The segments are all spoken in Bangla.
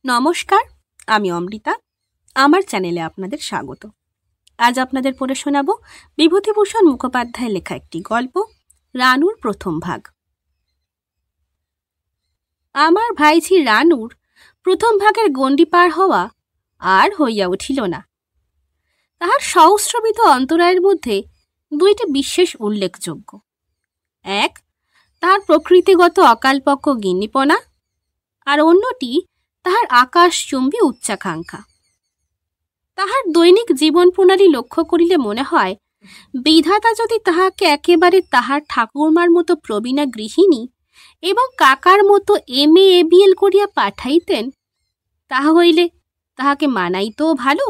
নমস্কার, আমি অমৃতা। আমার চ্যানেলে আপনাদের স্বাগত। আজ আপনাদের পড়ে শোনাব বিভূতিভূষণ মুখোপাধ্যায়ের লেখা একটি গল্প, রানুর প্রথম ভাগ। আমার ভাইঝি রানুর প্রথম ভাগের গণ্ডি পার হওয়া আর হইয়া উঠিল না। তাহার সহস্রবিধ অন্তরায়ের মধ্যে দুইটি বিশেষ উল্লেখযোগ্য। এক, তাহার প্রকৃতিগত অকালপক্ষ গিন্নিপনা, আর অন্যটি তাহার আকাশচুম্বী উচ্চাকাঙ্ক্ষা। তাহার দৈনিক জীবন প্রণালী লক্ষ্য করিলে মনে হয়, বিধাতা যদি তাহাকে একেবারে তাহার ঠাকুরমার মতো প্রবীণা গৃহিণী এবং কাকার মতো MA ABL করিয়া পাঠাইতেন, তাহা হইলে তাহাকে মানাইতেও ভালো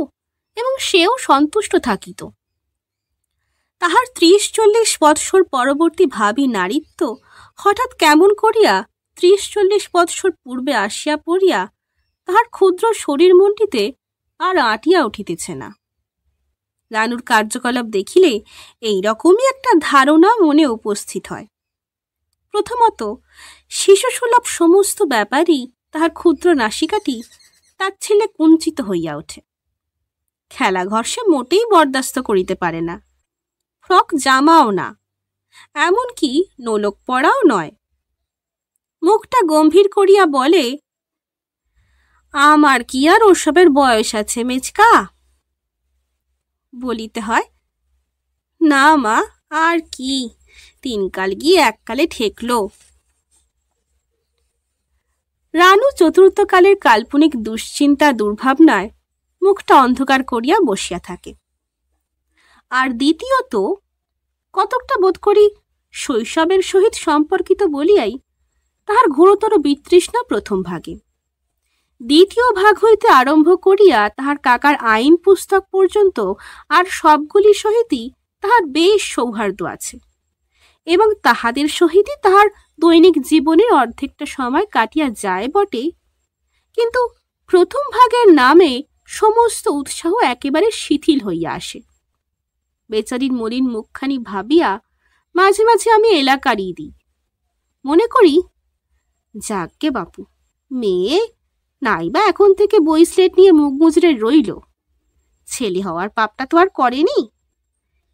এবং সেও সন্তুষ্ট থাকিত। তাহার 30-40 বৎসর পরবর্তী ভাবী নারীত্ব হঠাৎ কেমন করিয়া 30-40 বৎসর পূর্বে আসিয়া পড়িয়া তাহার ক্ষুদ্র শরীর মনটিতে আর আঁটিয়া উঠিতেছে না। রানুর কার্যকলাপ দেখিলে এইরকমই একটা ধারণা মনে উপস্থিত হয়। প্রথমত, শিশুসুলভ সমস্ত ব্যাপারই তাহার ক্ষুদ্র নাসিকাটি তার ছেলে কুঞ্চিত হইয়া ওঠে। খেলাঘর সে মোটেই বরদাস্ত করিতে পারে না, ফ্রক জামাও না, এমনকি নোলক পড়াও নয়। মুখটা গম্ভীর করিয়া বলে, আমার কি আর ওসবের বয়স আছে মেচকা? বলিতে হয়, না মা, আর কি, 3 কাল গিয়ে 1 কালে ঠেকল। রানু চতুর্থকালের কাল্পনিক দুশ্চিন্তা দুর্ভাবনায় মুখটা অন্ধকার করিয়া বসিয়া থাকে। আর দ্বিতীয়ত, কতকটা বোধ করি শৈশবের সহিত সম্পর্কিত বলিয়াই তাহার ঘোরতর বিতৃষ্ণা প্রথম ভাগে। দ্বিতীয় ভাগ হইতে আরম্ভ করিয়া তাহার কাকার আইন পুস্তক পর্যন্ত আর সবগুলি সহিতই তাহার বেশ সৌহার্দ্য আছে এবং তাহাদের সহিতই তাহার দৈনিক জীবনের অর্ধেকটা সময় কাটিয়া যায় বটে, কিন্তু প্রথম ভাগের নামে সমস্ত উৎসাহ একেবারে শিথিল হইয়া আসে। বেচারির মলিন মুখখানি ভাবিয়া মাঝে মাঝে আমি এলাকারই দিই। মনে করি, যাকগে বাপু, মেয়ে নাইবা এখন থেকে বই স্লেট নিয়ে মুখ মুজড়ে রইল, ছেলে হওয়ার পাপটা তো আর করেনি,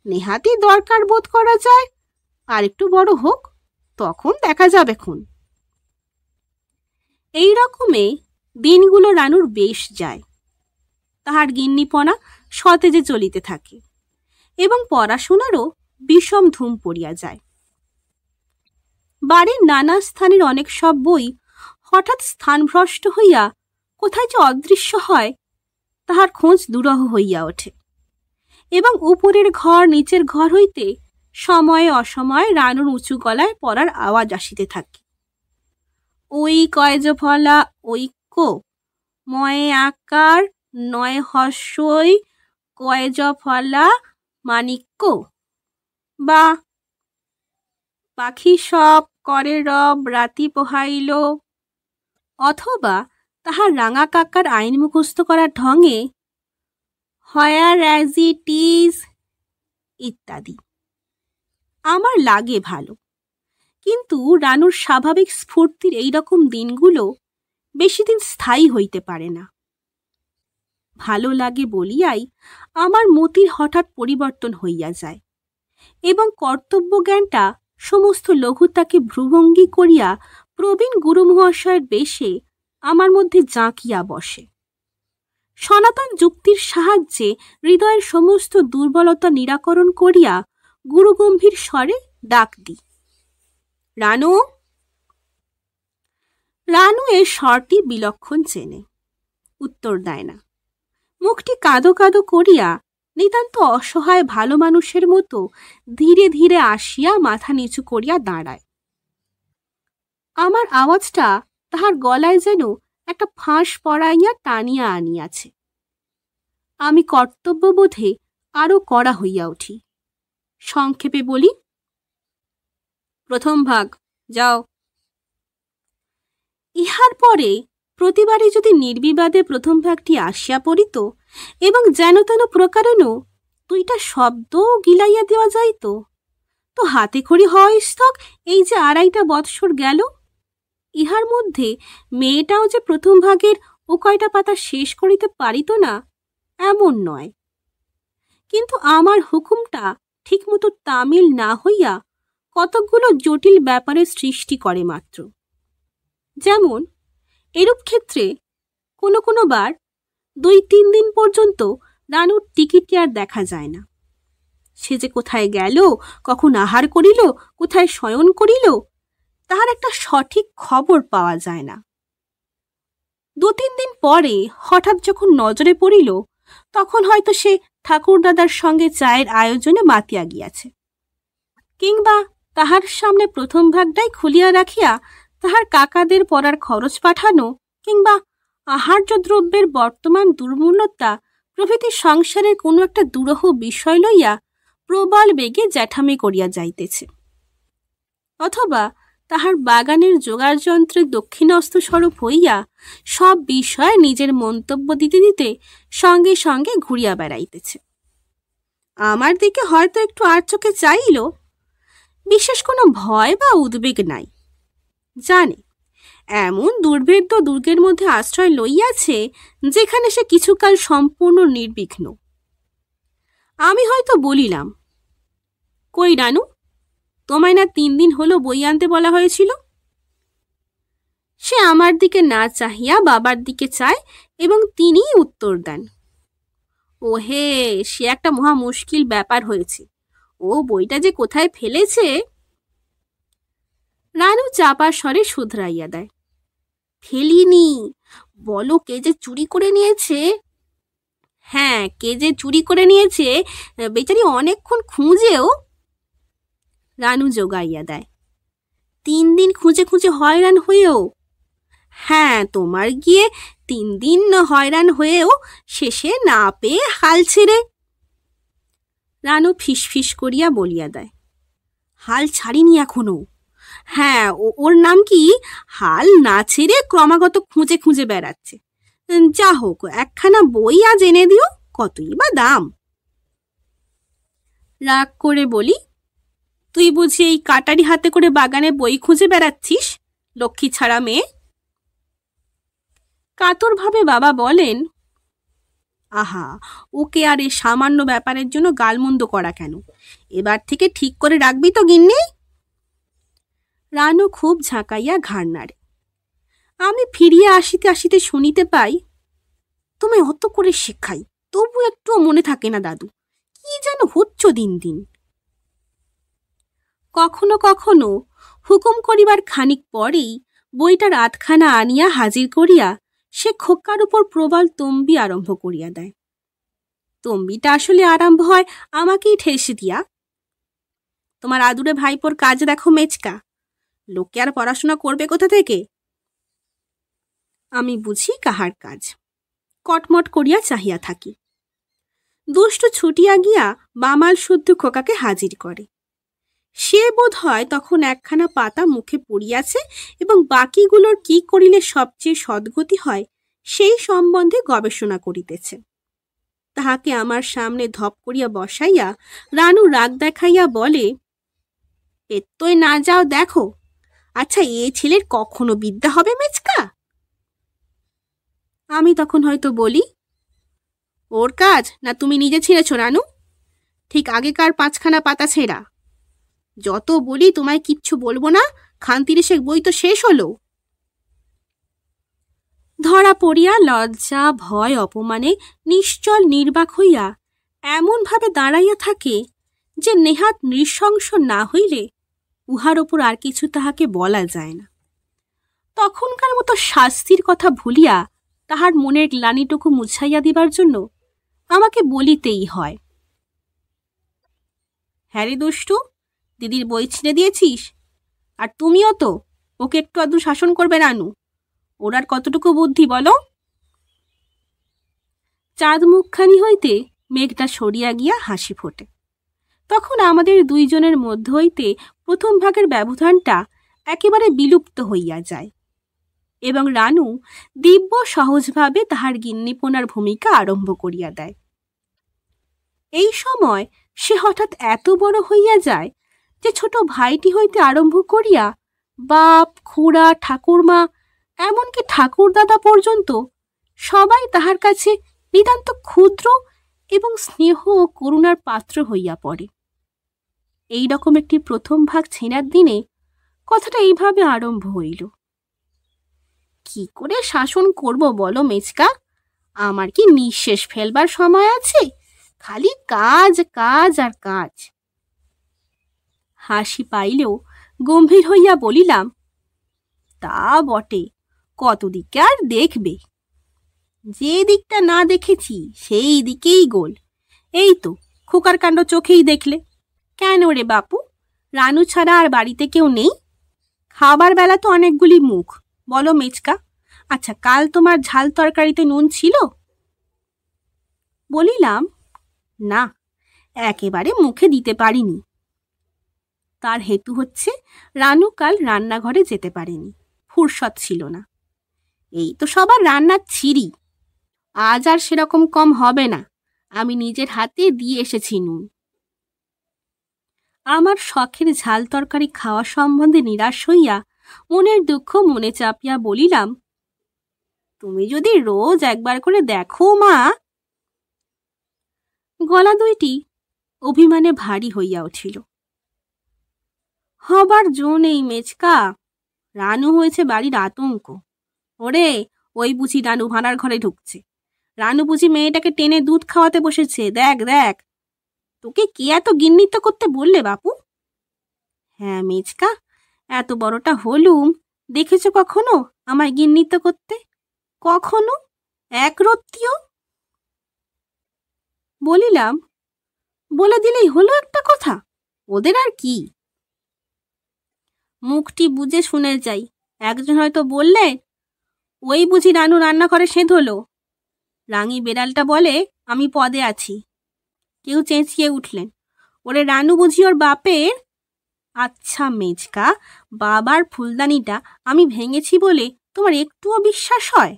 নেহাতি দরকার বোধ করা যায় আর একটু বড় হোক, তখন দেখা যাবে খুন। এই রকমে দিনগুলো রানুর বেশ যায়। তাহার গিন্নিপনা সতেজে চলিতে থাকে এবং পড়াশোনারও বিষম ধুম পড়িয়া যায়। বাড়ির নানা স্থানের অনেক সব বই হঠাৎ স্থানভ্রষ্ট হইয়া কোথায় যে অদৃশ্য হয়, তাহার খোঁজ দুরহ হইয়া ওঠে এবং উপরের ঘর নিচের ঘর হইতে সময়ে অসময়ে রানুর উঁচু গলায় পড়ার আওয়াজ আসিতে থাকে। ওই কয়জ ফলা ঐক্য, ময়ে আকার, নয় হস্যই, কয়জ ফলা মানিক্য, বা পাখি সব করে রব রাতি পোহাইল, অথবা তাহার রাঙা কাকার আইন মুখস্থ করার ঢঙে হোয়ার অ্যাজ ইট ইজ ইত্যাদি। আমার লাগে ভালো, কিন্তু রানুর স্বাভাবিক স্ফূর্তির এইরকম দিনগুলো বেশি দিন স্থায়ী হইতে পারে না। ভালো লাগে বলিয়াই আমার মতির হঠাৎ পরিবর্তন হইয়া যায় এবং কর্তব্য জ্ঞানটা সমস্ত লঘুতাকে ভ্রুভঙ্গী করিয়া প্রবীণ গুরু মহাশয়ের বেশে আমার মধ্যে জাঁকিয়া বসে। সনাতন যুক্তির সাহায্যে হৃদয়ের সমস্ত দুর্বলতা নিরাকরণ করিয়া গুরুগম্ভীর স্বরে ডাক দিই, রানু। রানু এর স্বরটি বিলক্ষণ চেনে, উত্তর দেয় না। মুখটি কাঁদো কাঁদো করিয়া নিতান্ত অসহায় ভালো মানুষের মতো ধীরে ধীরে আসিয়া মাথা নিচু করিয়া দাঁড়ায়। আমার আওয়াজটা তাহার গলায় যেন একটা ফাঁস পড়াইয়া টানিয়া আনিয়াছে। আমি কর্তব্যবোধে আরো কড়া হইয়া উঠি। সংক্ষেপে বলি, প্রথম ভাগ, যাও। ইহার পরে প্রতিবারই যদি নির্বিবাদে প্রথম ভাগটি আসিয়া পড়িত এবং যেন তেন প্রকারেণ 2টা শব্দ গিলাইয়া দেওয়া যাইত, তো হাতে খড়ি হয় স্থক এই যে 2.5 বৎসর গেল, ইহার মধ্যে মেয়েটাও যে প্রথম ভাগের ও কয়টা পাতা শেষ করিতে পারিত না এমন নয়, কিন্তু আমার হুকুমটা ঠিকমতো তামিল না হইয়া কতকগুলো জটিল ব্যাপারের সৃষ্টি করে মাত্র। যেমন এরূপ ক্ষেত্রে কোনো কোনো বার 2-3 দিন পর্যন্ত রানুর টিকিটটি আর দেখা যায় না। সে যে কোথায় গেল, কখন আহার করিল, কোথায় শয়ন করিল, তাহার একটা সঠিক খবর পাওয়া যায় না। 2-3 দিন পরে হঠাৎ যখন নজরে পড়িল, তখন হয়তো সে ঠাকুরদাদার সঙ্গে চায়ের আয়োজনে মাতিয়া গিয়াছে, কিংবা তাহার সামনে প্রথম ভাগটাই খুলিয়া রাখিয়া তাহার কাকাদের পড়ার খরচ পাঠানো, কিংবা আহার্য দ্রব্যের বর্তমান দুর্মূল্যতা প্রভৃতি সংসারের কোনো একটা দুরূহ বিষয় লইয়া প্রবল বেগে জ্যাঠামি করিয়া যাইতেছে, অথবা তাহার বাগানের জোগাড় যন্ত্রের দক্ষিণস্থ স্বরূপ হইয়া সব বিষয়ে নিজের মন্তব্য দিতে দিতে সঙ্গে সঙ্গে ঘুরিয়া বেড়াইতেছে। আমার দিকে হয়তো একটু আর চোখে চাইল, বিশেষ কোনো ভয় বা উদ্বেগ নাই। জানে এমন দুর্ভেদ্য দুর্গের মধ্যে আশ্রয় লইয়াছে যেখানে সে কিছুকাল সম্পূর্ণ নির্বিঘ্ন। আমি হয়তো বলিলাম, কই রানু, তোমায় না 3 দিন হলো বই আনতে বলা হয়েছিল? সে আমার দিকে না চাহিয়া বাবার দিকে চায় এবং তিনিই উত্তর দেন, ও হে, সে একটা মহা মুশকিল ব্যাপার হয়েছে। ও বইটা যে কোথায় ফেলেছে। রানু চাপা স্বরে শুধরাইয়া দেয়, ফেলিনি, বলো কে যে চুরি করে নিয়েছে। হ্যাঁ, কে যে চুরি করে নিয়েছে, বেচারি অনেকক্ষণ খুঁজেও। রানু জোগাইয়া দেয়, 3 দিন খুঁজে খুঁজে হয়রান হয়েও। হ্যাঁ, তোমার গিয়ে 3 দিন হয়রান হয়েও শেষে না পেয়ে হাল ছেড়ে। রানু ফিসফিস করিয়া বলিয়া দেয়, হাল ছাড়িনি এখনো। হ্যাঁ, ওর নাম কি, হাল না ছেড়ে ক্রমাগত খুঁজে খুঁজে বেড়াচ্ছে। যা হোক, একখানা বই আজ এনে দিও, কতই বা দাম। রাগ করে বলি, তুই বুঝি এই কাটারি হাতে করে বাগানে বই খুঁজে বেড়াচ্ছিস, লক্ষ্মী ছাড়া মেয়ে? কাতরভাবে বাবা বলেন, আহা, ওকে আর এই সামান্য ব্যাপারের জন্য গালমন্দ করা কেন? এবার থেকে ঠিক করে রাখবি তো গিন্নি? রানু খুব ঝাঁকাইয়া ঘাড় নাড়ে। আমি ফিরিয়া আসিতে আসিতে শুনিতে পাই, তুমি অত করে শেখাই, তবু একটুও মনে থাকে না দাদু, কি যেন হচ্ছ দিন দিন। কখনো কখনো হুকুম করিবার খানিক পরেই বইটার আধখানা আনিয়া হাজির করিয়া সে খোকার উপর প্রবল তম্বি আরম্ভ করিয়া দেয়। তম্বিটা আসলে আরম্ভ হয় আমাকেই ঠেস দিয়া, তোমার আদুরে ভাইপোর কাজ দেখো মেচকা, লোকে আর পড়াশোনা করবে কোথা থেকে? আমি বুঝি কাহার কাজ, কটমট করিয়া চাহিয়া থাকি। দুষ্ট ছুটিয়া গিয়া বামাল শুদ্ধ খোকাকে হাজির করে। সে বোধ হয় তখন একখানা পাতা মুখে পড়িয়াছে এবং বাকিগুলোর কি করিলে সবচেয়ে সদ্গতি হয় সেই সম্বন্ধে গবেষণা করিতেছে। তাহাকে আমার সামনে ধপ করিয়া বসাইয়া রানু রাগ দেখাইয়া বলে, এতই না যাও দেখো, আচ্ছা এ ছেলের কখনো বিদ্যা হবে মেচকা? আমি তখন হয়তো বলি, ওর কাজ না তুমি নিজে ছিঁড়েছ রানু? ঠিক আগেকার 5খানা পাতা ছেঁড়া। যত বলি তোমায় কিচ্ছু বলবো না, খানতিরিশেক বই তো শেষ হলো। ধরা পড়িয়া লজ্জা ভয় অপমানে নিশ্চল নির্বাক হইয়া এমনভাবে দাঁড়াইয়া থাকে যে নেহাত নৃশংস না হইলে উহার ওপর আর কিছু তাহাকে বলা যায় না। তখনকার মতো শাস্তির কথা ভুলিয়া তাহার মনের গ্লানিটুকু মুছাইয়া দিবার জন্য আমাকে বলিতেই হয়, হ্যাঁ রে দুষ্টু, দিদির বই ছিঁড়ে দিয়েছিস? আর তুমিও তো ওকে একটু আধটু শাসন করবে রানু, ওর আর কতটুকু বুদ্ধি বলো? চাঁদ মুখখানি হইতে মেঘটা সরিয়া গিয়া হাসি ফোটে। তখন আমাদের দুইজনের মধ্য হইতে প্রথম ভাগের ব্যবধানটা একেবারে বিলুপ্ত হইয়া যায় এবং রানু দিব্য সহজভাবে তাহার গিন্নিপোনার ভূমিকা আরম্ভ করিয়া দেয়। এই সময় সে হঠাৎ এত বড় হইয়া যায় যে ছোট ভাইটি হইতে আরম্ভ করিয়া বাপ খুড়া ঠাকুরমা এমনকি ঠাকুরদাদা পর্যন্ত সবাই তাহার কাছে নিতান্ত ক্ষুদ্র এবং স্নেহ ও করুণার পাত্র হইয়া পড়ে। এই রকম একটি প্রথম ভাগ ছেঁড়ার দিনে কথাটা এইভাবে আরম্ভ হইল। কি করে শাসন করব বলো মেচকা? আমার কি নিঃশেষ ফেলবার সময় আছে? খালি কাজ কাজ আর কাজ। হাসি পাইলেও গম্ভীর হইয়া বলিলাম, তা বটে, কত দিকে আর দেখবে? যে দিকটা না দেখেছি সেই দিকেই গোল। এই তো খোকার কাণ্ড চোখেই দেখলে। কেন রে বাপু, রানু ছাড়া আর বাড়িতে কেউ নেই? খাবার বেলা তো অনেকগুলি মুখ, বলো মেচকা। আচ্ছা, কাল তোমার ঝাল তরকারিতে নুন ছিল? বলিলাম, না, একেবারে মুখে দিতে পারিনি। তার হেতু হচ্ছে রানু কাল রান্নাঘরে যেতে পারেনি, ফুরসত ছিল না। এই তো সবার রান্নার ছিরি, আজ আর সেরকম কম হবে না। আমি নিজের হাতে দিয়ে এসেছি নুন। আমার শখের ঝাল তরকারি খাওয়া সম্বন্ধে নিরাশ হইয়া মনের দুঃখ মনে চাপিয়া বলিলাম, তুমি যদি রোজ একবার করে দেখো মা। গলা দুইটি অভিমানে ভারী হইয়া উঠিল। হবার জো নেই মেচকা, রানু হয়েছে বাড়ির আতঙ্ক। ওরে, ওই বুঝি রানু ভাড়ার ঘরে ঢুকছে। রানু বুঝি মেয়েটাকে টেনে দুধ খাওয়াতে বসেছে। দেখ দেখ, তোকে কে এত গিন্নিত করতে বললে বাপু? হ্যাঁ মেচকা, এত বড়টা হলুম, দেখেছ কখনো আমায় গিন্নিত করতে? কখনো এক রত্তিও? বলিলাম, বলে দিলেই হলো একটা কথা, ওদের আর কি। মুখটি বুঝে শুনে যাই। একজন হয়তো বললে, ওই বুঝি রানু রান্নাঘরে সেঁধ হলো। রাঙি বেড়ালটা বলে, আমি পদে আছি। কেউ চেঁচিয়ে উঠলেন, ওরে রানু বুঝি ওর বাপের? আচ্ছা মেচকা, বাবার ফুলদানিটা আমি ভেঙেছি বলে তোমার একটুও বিশ্বাস হয়?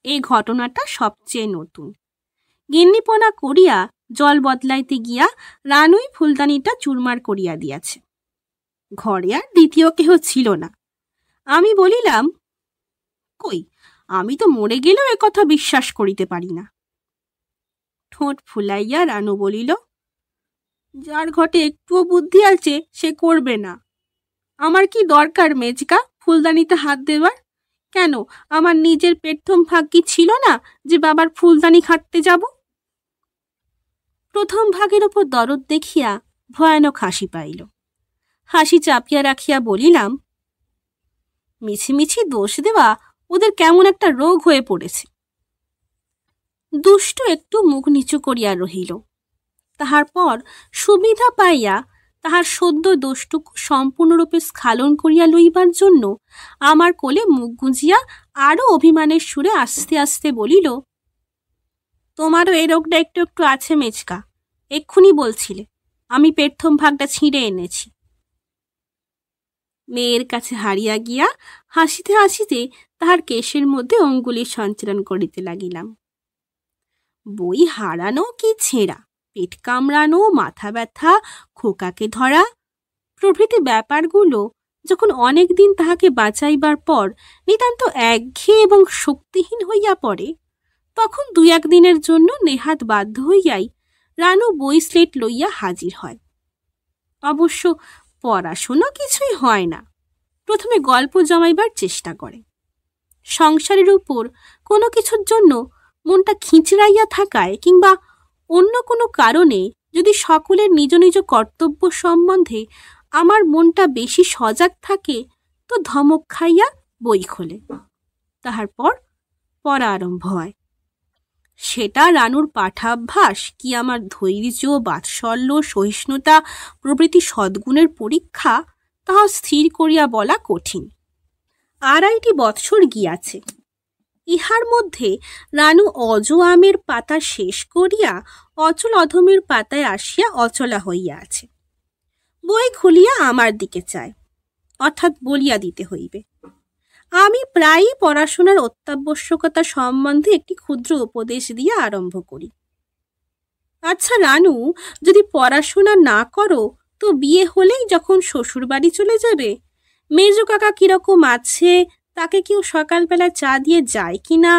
এই ঘটনাটা সবচেয়ে নতুন। গিন্নিপনা করিয়া জল বদলাইতে গিয়া রানুই ফুলদানিটা চুরমার করিয়া দিয়াছে। ঘরে আর দ্বিতীয় কেহ ছিল না। আমি বলিলাম, কই, আমি তো মরে গেলেও একথা বিশ্বাস করিতে পারি না। ঠোঁট ফুলাইয়া রানু বলিল, যার ঘটে একটুও বুদ্ধি আছে সে করবে না। আমার কি দরকার মেজকা ফুলদানিতে হাত দেবার? কেন, আমার নিজের পেটথম ভাগ্যি ছিল না যে বাবার ফুলদানি খাটতে যাব? প্রথম ভাগের ওপর দরদ দেখিয়া ভয়ানক হাসি পাইল। হাসি চাপিয়া রাখিয়া বলিলাম, মিছিমিছি দোষ দেওয়া ওদের কেমন একটা রোগ হয়ে পড়েছে। দুষ্ট একটু মুখ নিচু করিয়া রহিল। তাহার পর সুবিধা পাইয়া তাহার সদ্য দোষটুকু সম্পূর্ণরূপে স্খালন করিয়া লইবার জন্য আমার কোলে মুখ গুঁজিয়া আরো অভিমানের সুরে আস্তে আস্তে বলিল, তোমারও এই রোগটা একটু একটু আছে মেচকা, এক্ষুনি বলছিলে। আমি পেটথম ভাগটা ছিঁড়ে এনেছি। মেয়ের কাছে হারিয়া গিয়া হাসিতে হাসিতে তাহার কেশের মধ্যে অঙ্গুলির সঞ্চালন করিতে লাগিলাম। বই হারানো কি ছেঁড়া, পেট কামড়ানো, মাথা ব্যথা, খোকাকে ধরা প্রভৃতি ব্যাপারগুলো যখন অনেক দিন তাহাকে বাঁচাইবার পর নিতান্ত একঘেয়ে এবং শক্তিহীন হইয়া পড়ে, তখন দুই একদিনের জন্য নেহাত বাধ্য হইয়াই রানু বই স্লেট লইয়া হাজির হয়। অবশ্য পড়াশুনো কিছুই হয় না। প্রথমে গল্প জমাইবার চেষ্টা করে। সংসারের উপর কোনো কিছুর জন্য মনটা খিঁচড়াইয়া থাকায় কিংবা অন্য কোনো কারণে যদি সকলের নিজ নিজ কর্তব্য সম্বন্ধে আমার মনটা বেশি সজাগ থাকে, তো ধমক খাইয়া বই খোলে। তাহার পর পড়া আরম্ভ হয়। সেটা রানুর পাঠাভ্যাস কি আমার ধৈর্য, বাৎসল্য, সহিষ্ণুতা প্রভৃতি সদ্গুণের পরীক্ষা, তাহা স্থির করিয়া বলা কঠিন। 2.5 বৎসর গিয়াছে। ইহার মধ্যে রানু অজ আমের পাতা শেষ করিয়া অচল অধমের পাতায় আসিয়া অচলা হইয়া আছে। বই খুলিয়া আমার দিকে চায়, অর্থাৎ বলিয়া দিতে হইবে। আমি প্রায়ই পড়াশোনার অত্যাবশ্যকতা সম্বন্ধে একটি ক্ষুদ্র উপদেশ দিয়ে আরম্ভ করি। আচ্ছা রানু, যদি পড়াশোনা না করো তো বিয়ে হলেই যখন শ্বশুর বাড়ি চলে যাবে, মেজো কাকা কিরকম আছে তাকে কেউ সকালবেলা চা দিয়ে যায় কিনা,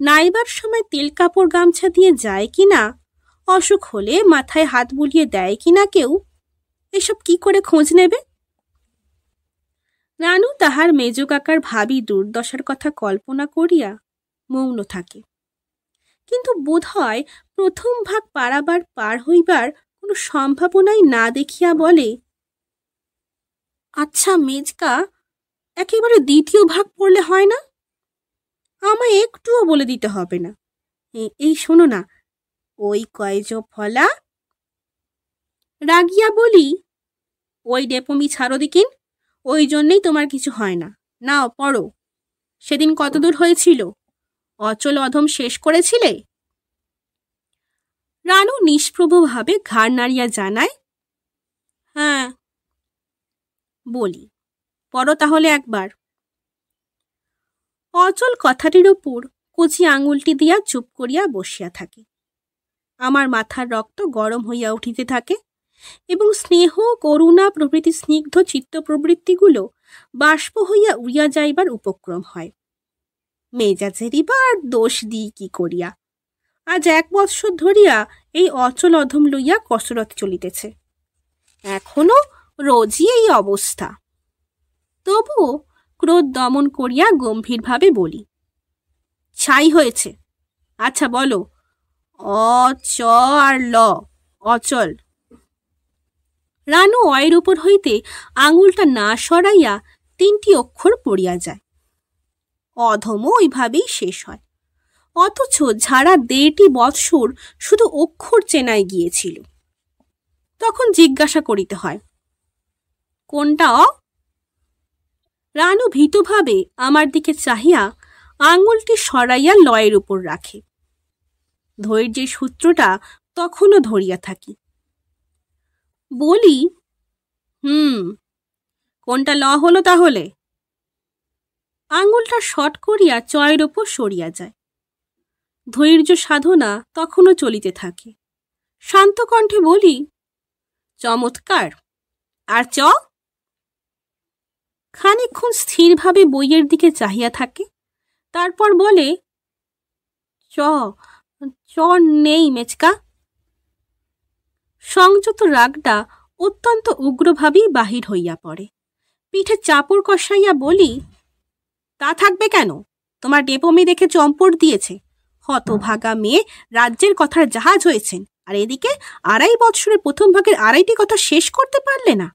নাইবার সময় তেল কাপড় গামছা দিয়ে যায় কিনা, অসুখ হলে মাথায় হাত বুলিয়ে দেয় কিনা কেউ, এসব কি করে খোঁজ নেবে? রানু তাহার মেজ কাকার ভাবি দুর্দশার কথা কল্পনা করিয়া মৌন থাকে, কিন্তু বোধ হয় প্রথম ভাগ পারাবার পার হইবার কোনো সম্ভাবনাই না দেখিয়া বলে, আচ্ছা মেজকা, একেবারে দ্বিতীয় ভাগ পড়লে হয় না? আমায় একটুও বলে দিতে হবে না। এই শোনো না, ওই কয়জ ফলা। রাগিয়া বলি, ওই ডেপমি ছাড়ো দিকিন, ওই জন্যেই তোমার কিছু হয় না। নাও পড়ো। সেদিন কতদূর হয়েছিল? অচল অধম শেষ করেছিলে? রানু নিষ্প্রভভাবে ঘাড় নাড়িয়া জানায়, হ্যাঁ। বলি, পড়ো তাহলে একবার। অচল কথাটির ওপর কচি আঙুলটি দিয়া চুপ করিয়া বসিয়া থাকে। আমার মাথার রক্ত গরম হইয়া উঠিতে থাকে এবং স্নেহ, করুণা প্রভৃতি স্নিগ্ধ চিত্ত প্রবৃত্তিগুলো বাষ্প হইয়া উড়িয়া যাইবার উপক্রম হয়। মেজাজেরই বা আর দোষ দিই কি করিয়া? আজ 1 বৎসর ধরিয়া এই অচল অধম লইয়া কসরত চলিতেছে, এখনো রোজই এই অবস্থা। তবুও ক্রোধ দমন করিয়া গম্ভীরভাবে বলি, ছাই হয়েছে। আচ্ছা বলো, অ চ আর ল, অচল। রানু অয়ের উপর হইতে আঙুলটা না সরাইয়া 3টি অক্ষর পড়িয়া যায়। অধমও ওইভাবেই শেষ হয়, অথচ ঝাড়া 1.5টি বৎসর শুধু অক্ষর চেনায় গিয়েছিল। তখন জিজ্ঞাসা করিতে হয়, কোনটা অ? রানু ভীতভাবে আমার দিকে চাহিয়া আঙুলটি সরাইয়া লয়ের উপর রাখে। ধৈর্যের সূত্রটা তখনও ধরিয়া থাকি। বলি, কোনটা ল হলো তাহলে? আঙুলটা শট করিয়া চয়ের ওপর সরিয়া যায়। ধৈর্য সাধনা তখনও চলিতে থাকে। শান্ত কণ্ঠে বলি, চমৎকার। আর চ? খানিকক্ষণ স্থিরভাবে বইয়ের দিকে চাহিয়া থাকে, তারপর বলে, চ চ নেই মেচকা। সংযত রাগটা অত্যন্ত উগ্রভাবেই বাহির হইয়া পড়ে। পিঠে চাপড় কষাইয়া বলি, তা থাকবে কেন? তোমার ডেপমি দেখে চম্পট দিয়েছে। হতভাগা মেয়ে রাজ্যের কথার জাহাজ হয়েছেন, আর এদিকে 2.5 বৎসরের প্রথম ভাগের 2.5টি কথা শেষ করতে পারলে না।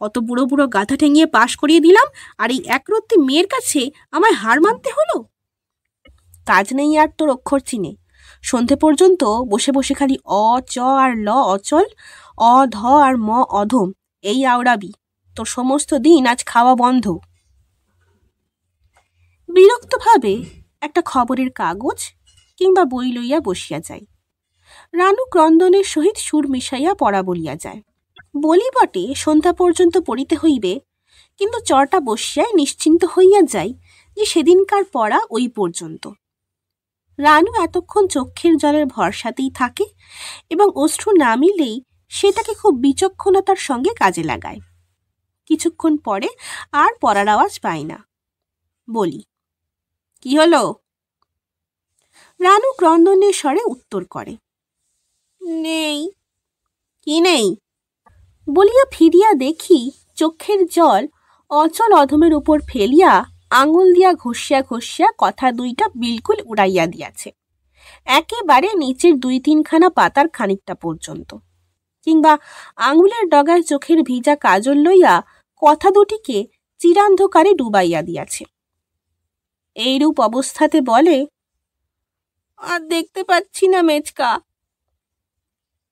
কত বুড়ো বুড়ো গাধা ঠেঙিয়ে পাশ করিয়ে দিলাম, আর এই একরত্তি মেয়ের কাছে আমায় হার মানতে হলো। কাজ নেই আর তোর অক্ষর চিনে। সন্ধে পর্যন্ত বসে বসে খালি অ চ আর ল অচল, অ ধ আর ম অধম এই আওড়াবি। তোর সমস্ত দিন আজ খাওয়া বন্ধ। বিরক্তভাবে একটা খবরের কাগজ কিংবা বই লইয়া বসিয়া যায়। রানু ক্রন্দনের সহিত সুর মিশাইয়া পড়া বলিয়া যায়। বলি বটে সন্ধ্যা পর্যন্ত পড়িতে হইবে, কিন্তু চরটা বসিয়ায় নিশ্চিন্ত হইয়া যায় যে সেদিনকার পড়া ওই পর্যন্ত। রানু এতক্ষণ চক্ষের জলের ভরসাতেই থাকে এবং অশ্রু নামিলেই সেটাকে খুব বিচক্ষণতার সঙ্গে কাজে লাগায়। কিছুক্ষণ পরে আর পড়ার আওয়াজ পায় না। বলি, কি হলো? রানু ক্রন্দনের স্বরে উত্তর করে, নেই। কি নেই? বলিয়া ফিরিয়া দেখি চক্ষের জল অচল অধমের উপর ফেলিয়া আঙুল দিয়া ঘষিয়া ঘষিয়া কথা 2টা বিলকুল উড়াইয়া দিয়াছে, একেবারে নিচের 2-3খানা পাতার খানিকটা পর্যন্ত, কিংবা আঙুলের ডগায় চোখের ভিজা কাজল লইয়া কথা 2টিকে চিরান্ধকারে ডুবাইয়া দিয়াছে। এইরূপ অবস্থাতে বলে, আর দেখতে পাচ্ছি না মেচকা।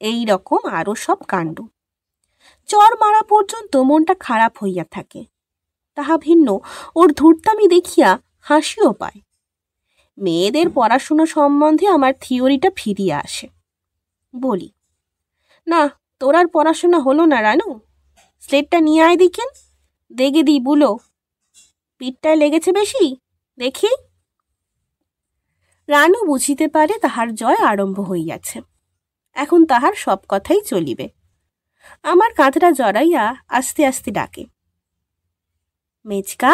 এই রকম আরো সব কাণ্ড। চর মারা পর্যন্ত মনটা খারাপ হইয়া থাকে। তাহা ভিন্ন ওর ধূর্তামি দেখিয়া হাসিও পায়। মেয়েদের পড়াশুনো সম্বন্ধে আমার থিওরিটা ফিরিয়া আসে। বলি, না তোর আর পড়াশোনা হলো না রানু। স্লেটটা নিয়ে আয় দিকেন, দেখে দিই বুলো। পিঠটায় লেগেছে বেশি, দেখি। রানু বুঝিতে পারে তাহার জয় আরম্ভ হইয়াছে, এখন তাহার সব কথাই চলিবে। আমার কাঁধটা জড়াইয়া আস্তে আস্তে ডাকে, মেচকা।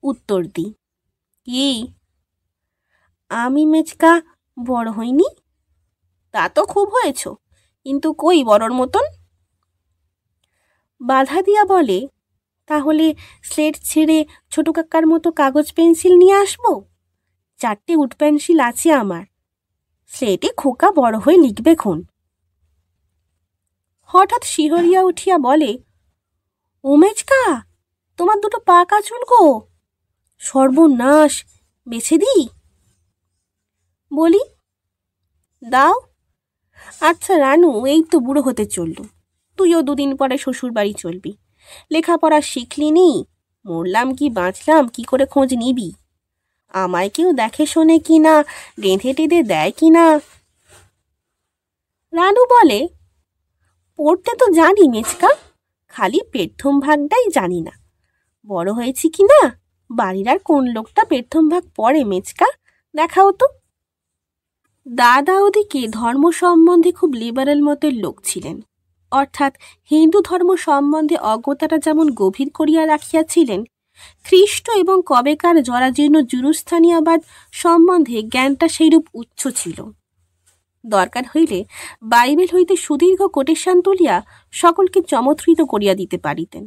উত্তর দিই। কি? আমি মেচকা বড় হইনি? তা তো খুব হয়েছ, কিন্তু কই বড়র মতন? বাধা দিয়া বলে, তাহলে স্লেট ছেড়ে ছোট কাকার মতো কাগজ পেন্সিল নিয়ে আসবো? 4টে উড পেন্সিল আছে আমার, স্লেটে খোকা বড় হয়ে লিখবে খন। হঠাৎ শিহরিয়া উঠিয়া বলে, ও মেচকা, তোমার দুটো পাকা চুল গো! সর্বনাশ, বেছে দিই? বলি, দাও। আচ্ছা রানু, এই তো বুড়ো হতে চলল, তুইও 2 দিন পরে শ্বশুর বাড়ি চলবি। লেখাপড়া শিখলি নি, মরলাম কি বাঁচলাম কি করে খোঁজ নিবি? আমায় কেউ দেখে শোনে কি না, রেঁধে টেঁধে দেয় কি না? রানু বলে, পড়তে তো জানি মেচকা, খালি পেটথম ভাগটাই জানি না। বড় হয়েছি কি না, বাড়ির আর কোন লোকটা পেটথম ভাগ পড়ে মেচকা, দেখাও তো। দাদা ওদিকে ধর্ম সম্বন্ধে খুব লিবারেল মতের লোক ছিলেন, অর্থাৎ হিন্দু ধর্ম সম্বন্ধে অজ্ঞতাটা যেমন গভীর করিয়া রাখিয়াছিলেন, খ্রিস্ট এবং কবেকার জরাজীর্ণ জুরুস্থানীয়বাদ সম্বন্ধে জ্ঞানটা সেইরূপ উচ্চ ছিল। দরকার হইলে বাইবেল হইতে সুদীর্ঘ কোটেশন তুলিয়া সকলকে চমৎকৃত করিয়া দিতে পারিতেন,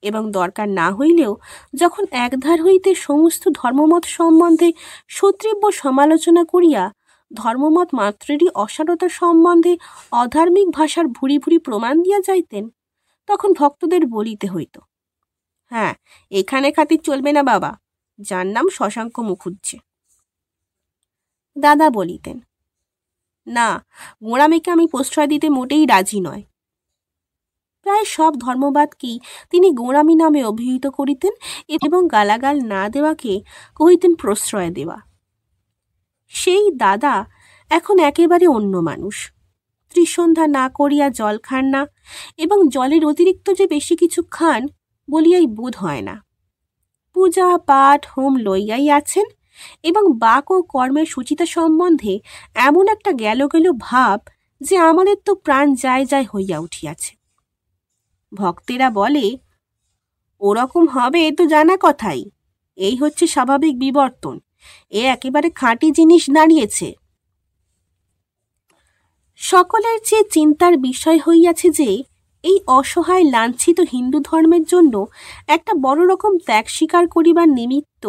এবং দরকার না হইলেও যখন একধার হইতে সমস্ত ধর্মমত সম্বন্ধে সুতীব্র সমালোচনা করিয়া ধর্মমত মাত্রেরই অসারতা সম্বন্ধে অধার্মিক ভাষার ভুরি ভুরি প্রমাণ দিয়া যাইতেন, তখন ভক্তদের বলিতে হইত, হ্যাঁ, এখানে খাতির চলবে না বাবা, যার নাম শশাঙ্ক মুখুজ্জে। দাদা বলিতেন, না, গোঁড়ামিকে আমি প্রশ্রয় দিতে মোটেই রাজি নয়। প্রায় সব ধর্মবাদকেই তিনি গোঁড়ামি নামে অভিহিত করিতেন এবং গালাগাল না দেওয়াকে কহিতেন প্রশ্রয় দেওয়া। সেই দাদা এখন একেবারে অন্য মানুষ। ত্রিসন্ধ্যা না করিয়া জল খান না, এবং জলের অতিরিক্ত যে বেশি কিছু খান বলিয়াই বোধ হয় না। পূজা পাঠ হোম লইয়াই আছেন, এবং বাক ও কর্মের সুচিতা সম্বন্ধে এমন একটা গেল গেল ভাব যে আমাদের তো প্রাণ যায় যায় হইয়া উঠিয়াছে। ভক্তেরা বলে, ওরকম হবে তো জানা কথাই, এই হচ্ছে স্বাভাবিক বিবর্তন, এ একেবারে খাঁটি জিনিস দাঁড়িয়েছে। সকলের চেয়ে চিন্তার বিষয় হইয়াছে যে এই অসহায় লাঞ্ছিত হিন্দু ধর্মের জন্য একটা বড় রকম ত্যাগ স্বীকার করিবার নিমিত্ত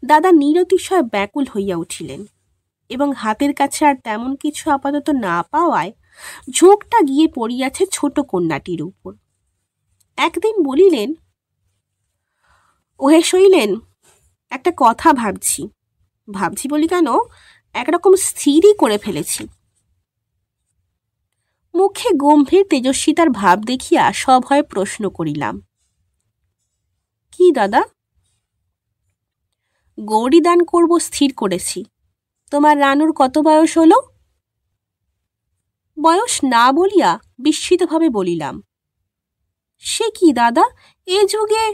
দাদা নিরতিশয় ব্যাকুল হইয়া উঠিলেন, এবং হাতের কাছে আর তেমন কিছু আপাতত না পাওয়ায় ঝোঁকটা গিয়ে পড়িয়াছে ছোট কন্যাটির উপর। একদিন বলিলেন, ওহে শৈলেন, একটা কথা ভাবছি। ভাবছি বলি কেন, একরকম স্থিরই করে ফেলেছি। মুখে গম্ভীর তেজস্বিতার ভাব দেখিয়া সভয়ে প্রশ্ন করিলাম, কি দাদা? গৌরী দান করব স্থির করেছি। তোমার রানুর কত বয়স হলো? বয়স না বলিয়া বিস্মিতভাবে বলিলাম, সে কি দাদা, এ যুগে?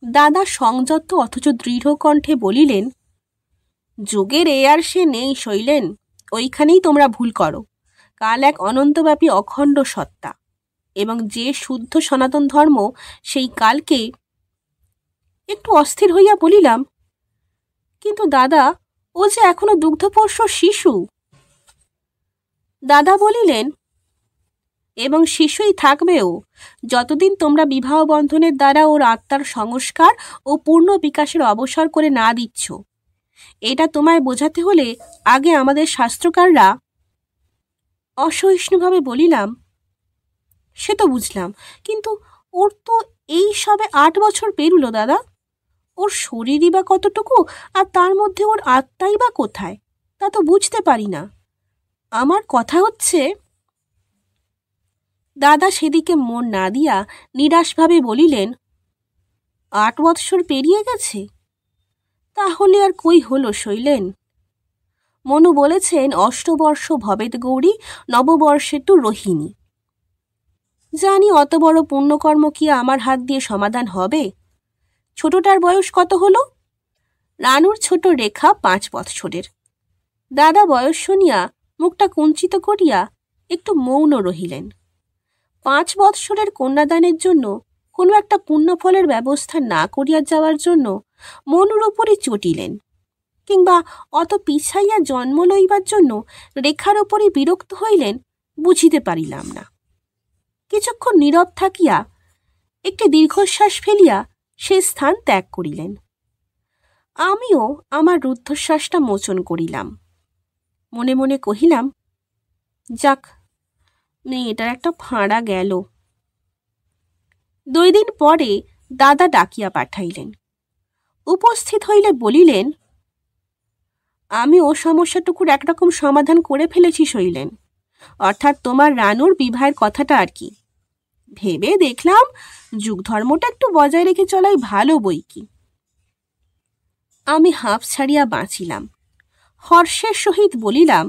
দাদা সংযত অথচ দৃঢ় কণ্ঠে বলিলেন, যুগের এ আর সে নেই শৈলেন, ওইখানেই তোমরা ভুল করো। কাল এক অনন্তব্যাপী অখণ্ড সত্তা, এবং যে শুদ্ধ সনাতন ধর্ম সেই কালকে। একটু অস্থির হইয়া বলিলাম, কিন্তু দাদা, ও যে এখনো দুগ্ধপোষ্য শিশু। দাদা বলিলেন, এবং শিশুই থাকবেও যতদিন তোমরা বিবাহ বন্ধনের দ্বারা ওর আত্মার সংস্কার ও পূর্ণ বিকাশের অবসর করে না দিচ্ছ। এটা তোমায় বোঝাতে হলে আগে আমাদের শাস্ত্রকাররা। অসহিষ্ণুভাবে বলিলাম, সে তো বুঝলাম, কিন্তু ওর তো এই সবে 8 বছর পেরুলো দাদা। ওর শরীরই বা কতটুকু, আর তার মধ্যে ওর আত্মাই বা কোথায়, তা তো বুঝতে পারি না। আমার কথা হচ্ছে। দাদা সেদিকে মন না দিয়া নিরাশভাবে বলিলেন, 8 বৎসর পেরিয়ে গেছে? তাহলে আর কই হলো শৈলেন? মনু বলেছেন, অষ্টবর্ষ ভবেদ গৌরী, নববর্ষে তো রোহিণী। জানি অত বড় পুণ্যকর্ম কি আমার হাত দিয়ে সমাধান হবে? ছোটটার বয়স কত হলো? রানুর ছোট রেখা 5 বৎসরের। দাদা বয়স শুনিয়া মুখটা কুঞ্চিত করিয়া একটু মৌন রহিলেন। 5 বৎসরের কন্যাদানের জন্য কোনো একটা পুণ্যফলের ব্যবস্থা না করিয়া যাওয়ার জন্য মনুর উপরই চটিলেন, কিংবা অত পিছাইয়া জন্ম লইবার জন্য রেখার ওপরই বিরক্ত হইলেন, বুঝিতে পারিলাম না। কিছুক্ষণ নীরব থাকিয়া একটি দীর্ঘশ্বাস ফেলিয়া সে স্থান ত্যাগ করিলেন। আমিও আমার রুদ্ধশ্বাসটা মোচন করিলাম। মনে মনে কহিলাম, যাক, মেয়েটার একটা ফাঁড়া গেল। 2 দিন পরে দাদা ডাকিয়া পাঠাইলেন। উপস্থিত হইলে বলিলেন, আমি ও সমস্যাটুকুর একরকম সমাধান করে ফেলেছি শৈলেন, অর্থাৎ তোমার রানুর বিবাহের কথাটা আর কি। ভেবে দেখলাম যুগ ধর্মটা একটু বজায় রেখে চলাই ভালো বই কি। আমি হাঁপ ছাড়িয়া বাঁচিলাম। হর্ষের সহিত বলিলাম,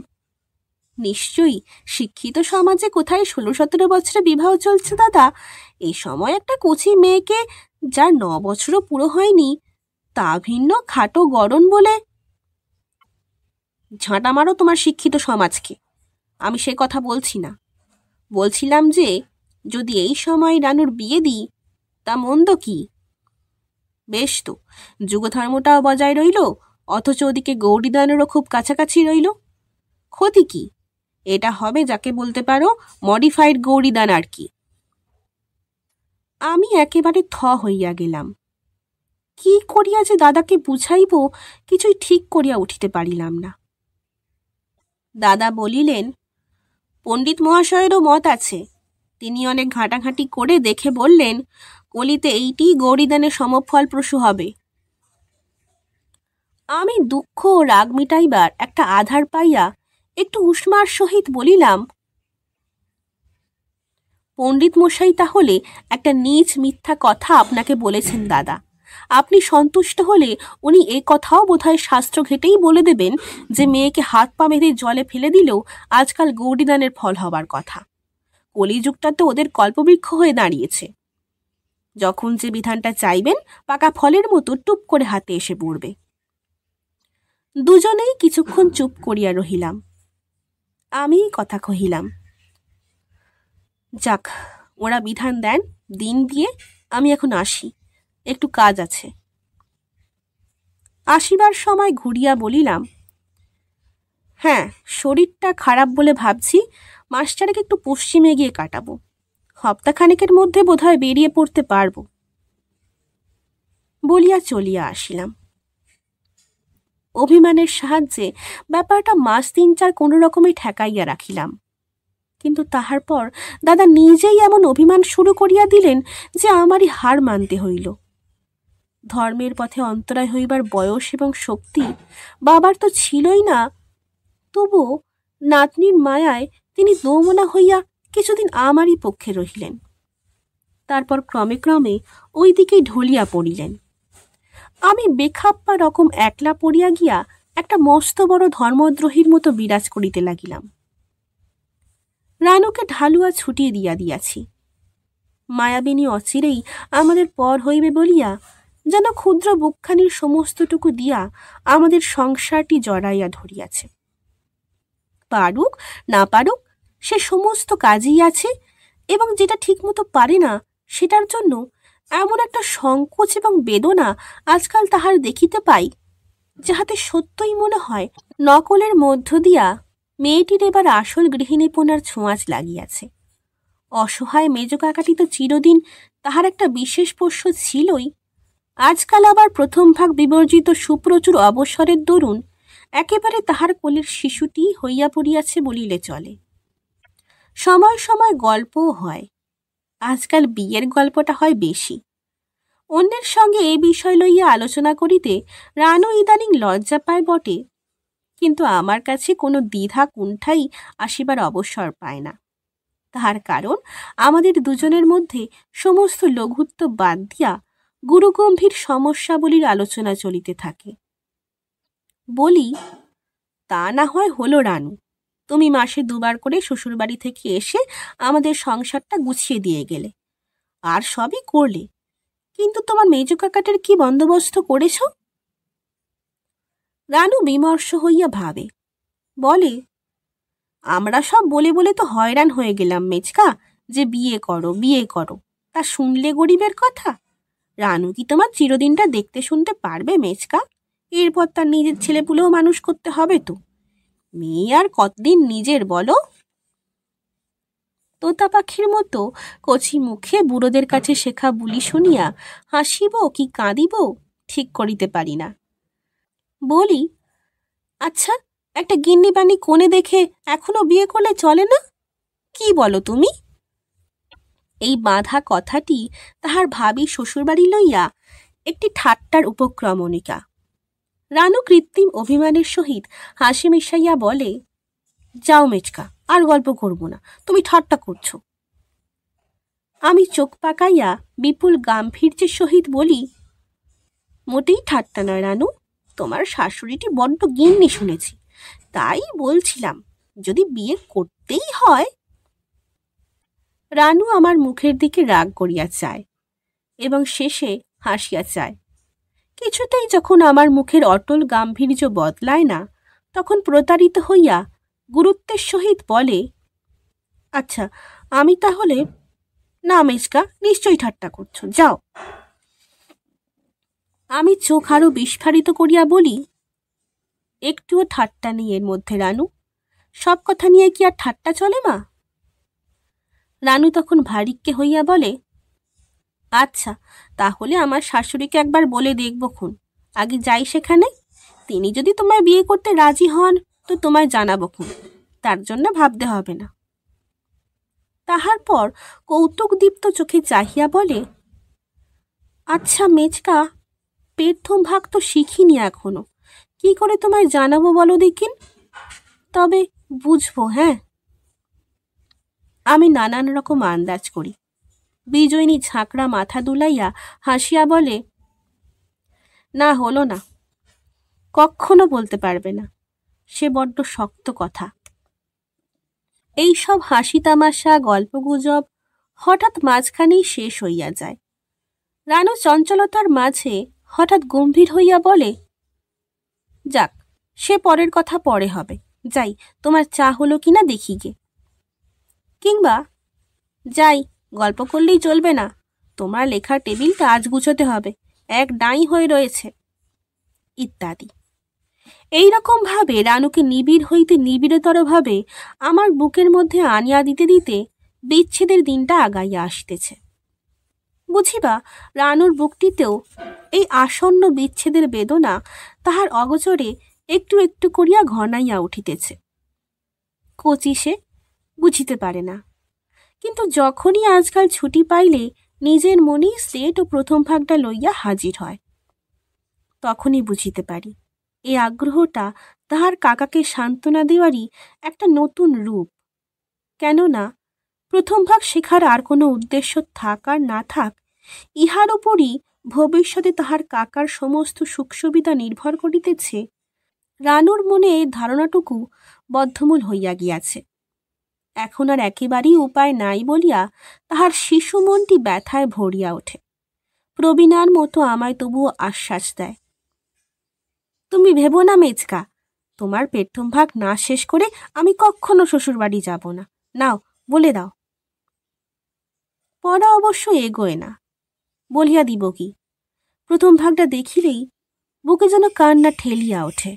নিশ্চয়ই শিক্ষিত সমাজে কোথায় 16-17 বছরে বিবাহ চলছে দাদা। এই সময় একটা কচি মেয়েকে, যার 9 বছরও পুরো হয়নি, তা ভিন্ন খাটো গড়ন বলে। ঝাঁটা মারো তোমার শিক্ষিত সমাজকে, আমি সে কথা বলছি না। বলছিলাম যে যদি এই সময় রানুর বিয়ে দিই তা মন্দ কি? বেশ তো, যুগধর্মটাও বজায় রইল, অথচ ওদিকে গৌরীদানেরও খুব কাছাকাছি রইল। ক্ষতি কি? এটা হবে যাকে বলতে পারো মডিফাইড গৌরীদান আর কি। আমি একেবারে থ হইয়া গেলাম। কি করিয়া যে দাদাকে বুঝাইব কিছুই ঠিক করিয়া উঠিতে পারিলাম না। দাদা বলিলেন, পণ্ডিত মহাশয়েরও মত আছে। তিনি অনেক ঘাঁটাঘাঁটি করে দেখে বললেন, কলিতে এইটি গৌরীদানের সমফলপ্রসূ হবে। আমি দুঃখ ও রাগ মিটাইবার একটা আধার পাইয়া একটু উষ্মার সহিত বলিলাম, পণ্ডিত মশাই তাহলে একটা নীচ মিথ্যা কথা আপনাকে বলেছেন দাদা। আপনি সন্তুষ্ট হলে উনি এ কথাও বোধহয় শাস্ত্র ঘেটেই বলে দেবেন যে মেয়েকে হাত পা বেঁধে জলে ফেলে দিলেও আজকাল গৌরীদানের ফল হবার কথা। কলিযুগটা তো ওদের কল্পবৃক্ষ হয়ে দাঁড়িয়েছে। যখন যে বিধানটা চাইবেন পাকা ফলের মতো টুপ করে হাতে এসে পড়বে। দুজনেই কিছুক্ষণ চুপ করিয়া রহিলাম। আমি কথা কহিলাম, যাক, ওরা বিধান দেন, দিন দিয়ে আমি এখন আসি, একটু কাজ আছে। আসিবার সময় ঘুরিয়া বলিলাম, হ্যাঁ, শরীরটা খারাপ বলে ভাবছি মাসটাকে একটু পশ্চিমে গিয়ে কাটাবো। সপ্তাহখানেকের মধ্যে বোধহয় বেরিয়ে পড়তে পারব। বলিয়া চলিয়া আসিলাম। অভিমানের সাহায্যে ব্যাপারটা মাস 3-4 কোনো রকমে ঠেকাইয়া রাখিলাম। কিন্তু তাহার পর দাদা নিজেই এমন অভিমান শুরু করিয়া দিলেন যে আমারই হার মানতে হইল। ধর্মের পথে অন্তরায় হইবার বয়স এবং শক্তি বাবার তো ছিলই না, তবু নাতনির মায়ায় তিনি দোমনা হইয়া কিছুদিন আমারই পক্ষে রহিলেন। তারপর ক্রমে ক্রমে ওই দিকেই ঢলিয়া পড়িলেন। আমি বেখাপ্পা রকম একলা পড়িয়া গিয়া একটা মস্ত বড় ধর্মদ্রোহীর মতো বিরাজ করিতে লাগিলাম। রানুকে ঢালুয়া ছুটিয়ে দিয়াছি। মায়াবিনী অচিরেই আমাদের পর হইবে বলিয়া যেন ক্ষুদ্র বুকখানির সমস্তটুকু দিয়া আমাদের সংসারটি জড়াইয়া ধরিয়াছে। পারুক না পারুক সে সমস্ত কাজেই আছে, এবং যেটা ঠিকমতো পারে না সেটার জন্য এমন একটা সংকোচ এবং বেদনা আজকাল তাহার দেখিতে পাই, যাহাতে সত্যই মনে হয় নকলের মধ্য দিয়া মেয়েটির এবার আসল গৃহিণীপনার ছোঁয়াচ লাগিয়াছে। অসহায় মেজ কাকাটি তো চিরদিন তাহার একটা বিশেষ পোষ্য ছিলই, আজকাল আবার প্রথম ভাগ বিবর্জিত সুপ্রচুর অবসরের দরুন একেবারে তাহার কোলের শিশুটি হইয়া পড়িয়াছে বলিলে চলে। সময় সময় গল্পও হয়, আজকাল বিয়ের গল্পটা হয় বেশি। অন্যের সঙ্গে এই বিষয় লইয়া আলোচনা করিতে রানু ইদানিং লজ্জা পায় বটে, কিন্তু আমার কাছে কোনো দ্বিধা কুণ্ঠাই আসিবার অবসর পায় না। তাহার কারণ আমাদের দুজনের মধ্যে সমস্ত লঘুত্ব বাদ দিয়া গুরুগম্ভীর সমস্যাবলীর আলোচনা চলিতে থাকে। বলি, তা না হয় হলো রানু, তুমি মাসে 2 বার করে শ্বশুরবাড়ি থেকে এসে আমাদের সংসারটা গুছিয়ে দিয়ে গেলে, আর সবই করলে, কিন্তু তোমার মেজ কাকাটার কি বন্দোবস্ত করেছ? রানু বিমর্ষ হইয়া ভাবে, বলে, আমরা সব বলে বলে তো হয়রান হয়ে গেলাম মেজকা, যে বিয়ে করো বিয়ে করো। তা শুনলে গরিবের কথা? রানু কি তোমার চিরদিনটা দেখতে শুনতে পারবে মেচকা? এরপর তার নিজের ছেলেপুলেও মানুষ করতে হবে তো। মেয়ে আর কতদিন নিজের বলো? তোতা পাখির মতো কচি মুখে বুড়োদের কাছে শেখা বুলি শুনিয়া হাসিব কি কাঁদিব ঠিক করিতে পারি না। বলি, আচ্ছা, একটা গিন্নি বানি কোণে দেখে এখনো বিয়ে করলে চলে না? কি বলো তুমি? এই বাঁধা কথাটি তাহার ভাবী শ্বশুরবাড়ি লইয়া একটি ঠাট্টার উপক্রমণিকা। রানু কৃত্রিম অভিমানের সহিত হাসি মিশাইয়া বলে, যাও মেচকা, আর গল্প করব না, তুমি ঠাট্টা করছো। আমি চোখ পাকাইয়া বিপুল গাম্ভীর্যের সহিত বলি, মোটেই ঠাট্টা নয় রানু, তোমার শাশুড়িটি বড্ড গিন্নি শুনেছি, তাই বলছিলাম যদি বিয়ে করতেই হয়। রানু আমার মুখের দিকে রাগ করিয়া চায় এবং শেষে হাসিয়া চায়। কিছুতেই যখন আমার মুখের অটল গাম্ভীর্য বদলায় না, তখন প্রতারিত হইয়া গুরুত্বের সহিত বলে, আচ্ছা, আমি তাহলে না মেচকা, নিশ্চয়ই ঠাট্টা করছো, যাও। আমি চোখ আরো বিস্ফারিত করিয়া বলি, একটুও ঠাট্টা নেই এর মধ্যে রানু, সব কথা নিয়ে কি আর ঠাট্টা চলে মা? রানু তখন ভারিক্কে হইয়া বলে, আচ্ছা, তাহলে আমার শাশুড়িকে একবার বলে দেখবক্ষণ, আগে যাই সেখানে। তিনি যদি তোমায় বিয়ে করতে রাজি হন তো তোমায় জানাবক্ষণ, তার জন্য ভাবতে হবে না। তাহার পর কৌতুকদীপ্ত চোখে চাহিয়া বলে, আচ্ছা মেচকা, পেটথম ভাগ তো শিখিনি এখনো, কি করে তোমায় জানাবো বলো দেখিন? তবে বুঝবো, হ্যাঁ। আমি নানান রকম আন্দাজ করি। বিজয়িনী ঝাঁকড়া মাথা দুলাইয়া হাসিয়া বলে, না হলো না, কখনো বলতে পারবে না, সে বড্ড শক্ত কথা। এইসব হাসি তামাশা গল্পগুজব হঠাৎ মাঝখানেই শেষ হইয়া যায়। রানু চঞ্চলতার মাঝে হঠাৎ গম্ভীর হইয়া বলে, যাক, সে পরের কথা পরে হবে, যাই, তোমার চা হলো কিনা দেখি গে। কিংবা, যাই, গল্প করলেই চলবে না, তোমার লেখার টেবিলটা আজ গুছোতে হবে, এক ডাঁই হয়ে রয়েছে, ইত্যাদি। এইরকম ভাবে রানুকে নিবিড় হইতে নিবিড়তরভাবে আমার বুকের মধ্যে আনিয়া দিতে দিতে বিচ্ছেদের দিনটা আগাইয়া আসিতেছে। বুঝিবা রানুর বুকটিতেও এই আসন্ন বিচ্ছেদের বেদনা তাহার অগোচরে একটু একটু করিয়া ঘনাইয়া উঠিতেছে। কচি সে, বুঝিতে পারে না, কিন্তু যখনই আজকাল ছুটি পাইলে নিজের মনেই স্লেট ও প্রথম ভাগটা লইয়া হাজির হয়, তখনই বুঝিতে পারি এই আগ্রহটা তাহার কাকাকে সান্ত্বনা দেওয়ারই একটা নতুন রূপ। কেননা প্রথম ভাগ শেখার আর কোনো উদ্দেশ্য থাক আর না থাক, ইহার উপরই ভবিষ্যতে তাহার কাকার সমস্ত সুখ সুবিধা নির্ভর করিতেছে, রানুর মনে এই ধারণাটুকু বদ্ধমূল হইয়া গিয়াছে। এখন আর একেবারেই উপায় নাই বলিয়া তাহার শিশু মনটি ব্যথায় ভরিয়া ওঠে। প্রবীণার মতো আমায় তবুও আশ্বাস দেয়, তুমি ভেবো না মেচকা, তোমার পেটথম ভাগ না শেষ করে আমি কখনো শ্বশুরবাড়ি যাব না, নাও বলে দাও। পড়া অবশ্য এগোয় না, বলিয়া দিব কি, প্রথম ভাগটা দেখিলেই বুকে যেন কান্না ঠেলিয়া ওঠে।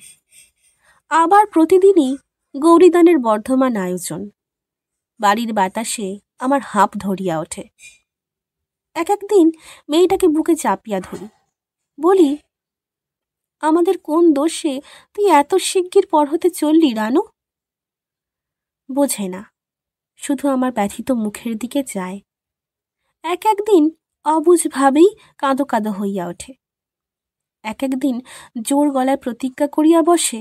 আবার প্রতিদিনই গৌরীদানের বর্ধমান আয়োজন, বাড়ির বাতাসে আমার হাঁপ ধরিয়া ওঠে। এক একদিন মেয়েটাকে বুকে চাপিয়া ধরি, বলি, আমাদের কোন দোষে তুই এত শিগগির পর হতে চললি রানু? বোঝে না, শুধু আমার ব্যথিত মুখের দিকে যায়। এক একদিন অবুঝভাবেই কাঁদো কাঁদো হইয়া ওঠে। এক একদিন জোর গলায় প্রতিজ্ঞা করিয়া বসে,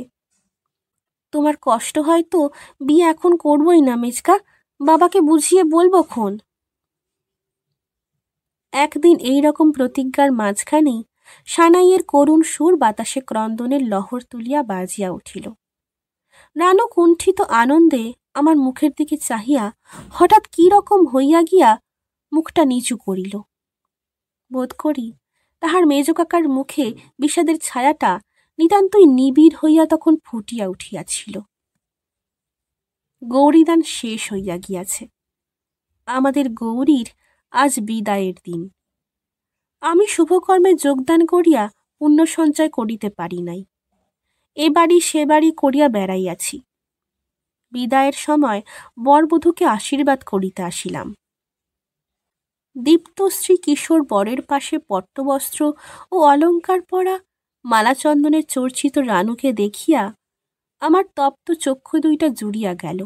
তোমার কষ্ট হয়তো, বিয়ে এখন করবই না মেচকা, বাবাকে বুঝিয়ে বলবো খন। একদিন এই রকম প্রতিজ্ঞার মাঝখানেই সানাইয়ের করুণ সুর বাতাসে ক্রন্দনের লহর তুলিয়া বাজিয়া উঠিল। রানু কুণ্ঠিত আনন্দে আমার মুখের দিকে চাহিয়া হঠাৎ কি রকম হইয়া গিয়া মুখটা নিচু করিল। বোধ করি তাহার মেজ কাকার মুখে বিষাদের ছায়াটা নিতান্তই নিবিড় হইয়া তখন ফুটিয়া উঠিয়াছিল। গৌরীদান শেষ হইয়া গিয়াছে। আমাদের গৌরীর আজ বিদায়ের দিন। আমি শুভকর্মে যোগদান করিয়া পুণ্য সঞ্চয় করিতে পারি নাই। এ বাড়ি সে বাড়ি করিয়া বেড়াইয়াছি। বিদায়ের সময় বরবধূকে আশীর্বাদ করিতে আসিলাম। দীপ্ত শ্রী কিশোর বরের পাশে পট্টবস্ত্র ও অলঙ্কার পরা মালাচন্দনের চর্চিত রানুকে দেখিয়া আমার তপ্ত চক্ষু দুইটা জুড়িয়া গেল।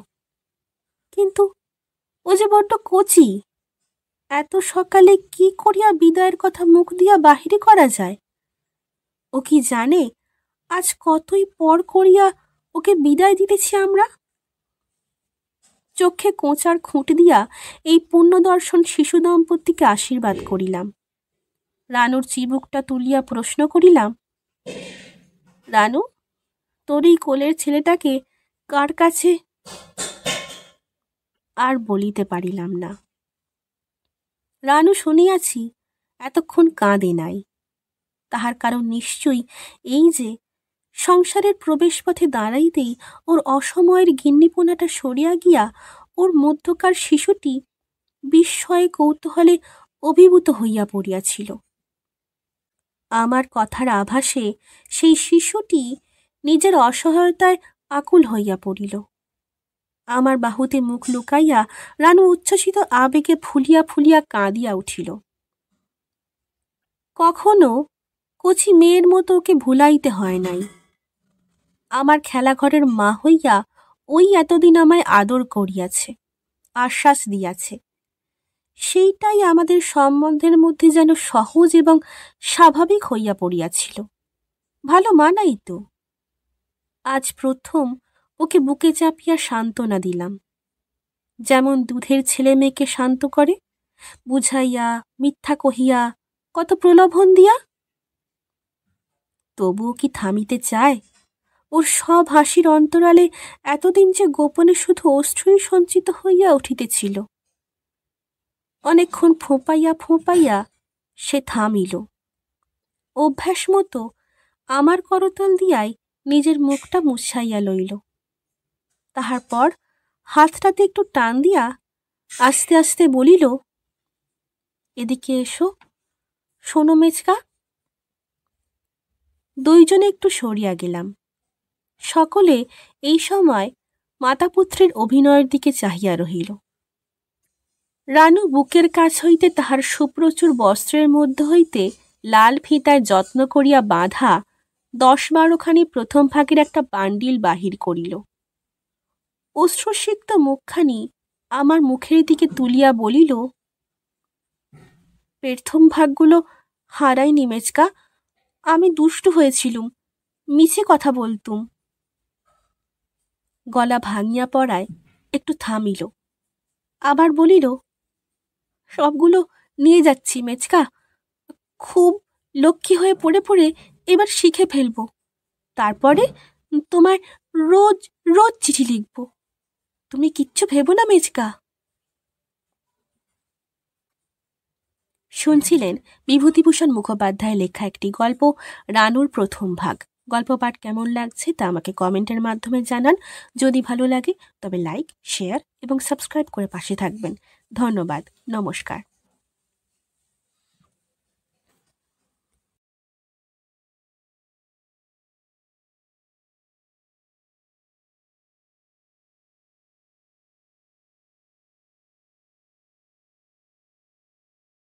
কিন্তু ও যে বড্ড কচি, এত সকালে কি করিয়া বিদায়ের কথা মুখ দিয়া বাহিরে করা যায়? ও কি জানে আজ কতই পর করিয়া ওকে বিদায় দিতেছি আমরা? চোখে কোঁচার খুঁট দিয়া এই পুণ্যদর্শন শিশু দম্পতিকে আশীর্বাদ করিলাম। রানুর চিবুকটা তুলিয়া প্রশ্ন করিলাম, রানু, তোর এই কোলের ছেলেটাকে কার কাছে? আর বলিতে পারিলাম না। রানু শুনিয়াছি এতক্ষণ কাঁদে নাই। তাহার কারণ নিশ্চয়ই এই যে সংসারের প্রবেশপথে দাঁড়াইতেই ওর অসময়ের গিন্নিপোনাটা সরিয়া গিয়া ওর মধ্যকার শিশুটি বিস্ময়ে কৌতূহলে অভিভূত হইয়া পড়িয়াছিল। আমার কথার আভাসে সেই শিশুটি নিজের অসহায়তায় আকুল হইয়া পড়িল। আমার বাহুতে মুখ লুকাইয়া রানু উচ্ছ্বসিত আবেগে ফুলিয়া ফুলিয়া কাঁদিয়া উঠিল। কখনো কচি মেয়ের মতো ওকে ভুলাইতে হয় নাই। আমার খেলাঘরের মা হইয়া ওই এতদিন আমায় আদর করিয়াছে, আশ্বাস দিয়াছে। সেইটাই আমাদের সম্বন্ধের মধ্যে যেন সহজ এবং স্বাভাবিক হইয়া পড়িয়াছিল। ভালো মানাই তো। আজ প্রথম ওকে বুকে চাপিয়া সান্ত্বনা দিলাম, যেমন দুধের ছেলে মেয়েকে শান্ত করে, বুঝাইয়া, মিথ্যা কহিয়া, কত প্রলোভন দিয়া। তবুও কি থামিতে চায়? ওর সব হাসির অন্তরালে এতদিন যে গোপনে শুধু অশ্রুই সঞ্চিত হইয়া উঠিতেছিল। অনেকক্ষণ ফোঁপাইয়া ফোঁপাইয়া সে থামিল। অভ্যাস মতো আমার করতল দিয়াই নিজের মুখটা মুছাইয়া লইল। তাহার পর হাতটাতে একটু টান দিয়া আস্তে আস্তে বলিল, এদিকে এসো, শোনো মেচকা। দুইজনে একটু সরিয়া গেলাম। সকলে এই সময় মাতাপুত্রের অভিনয়ের দিকে চাহিয়া রহিল। রানু বুকের কাছ হইতে তাহার সুপ্রচুর বস্ত্রের মধ্য হইতে লাল ফিতায় যত্ন করিয়া বাঁধা 10-12খানি প্রথম ভাগের একটা বান্ডিল বাহির করিল। অশ্রুসিক্ত মুখখানি আমার মুখের দিকে তুলিয়া বলিল, প্রথম ভাগগুলো হারাইনি মেচকা, আমি দুষ্টু হয়েছিলুম, মিছে কথা বলতুম। গলা ভাঙিয়া পড়ায় একটু থামিল, আবার বলিল, সবগুলো নিয়ে যাচ্ছি মেচকা, খুব লক্ষ্মী হয়ে পড়ে পড়ে এবার শিখে ফেলব। তারপরে তোমায় রোজ রোজ চিঠি লিখব। তুমি কিচ্ছু ভেবো না মেচকা। শুনছিলেন বিভূতিভূষণ মুখোপাধ্যায়ের লেখা একটি গল্প, রানুর প্রথম ভাগ। গল্প পাঠ কেমন লাগছে তা আমাকে কমেন্টের মাধ্যমে জানান। যদি ভালো লাগে তবে লাইক, শেয়ার এবং সাবস্ক্রাইব করে পাশে থাকবেন। ধন্যবাদ। নমস্কার।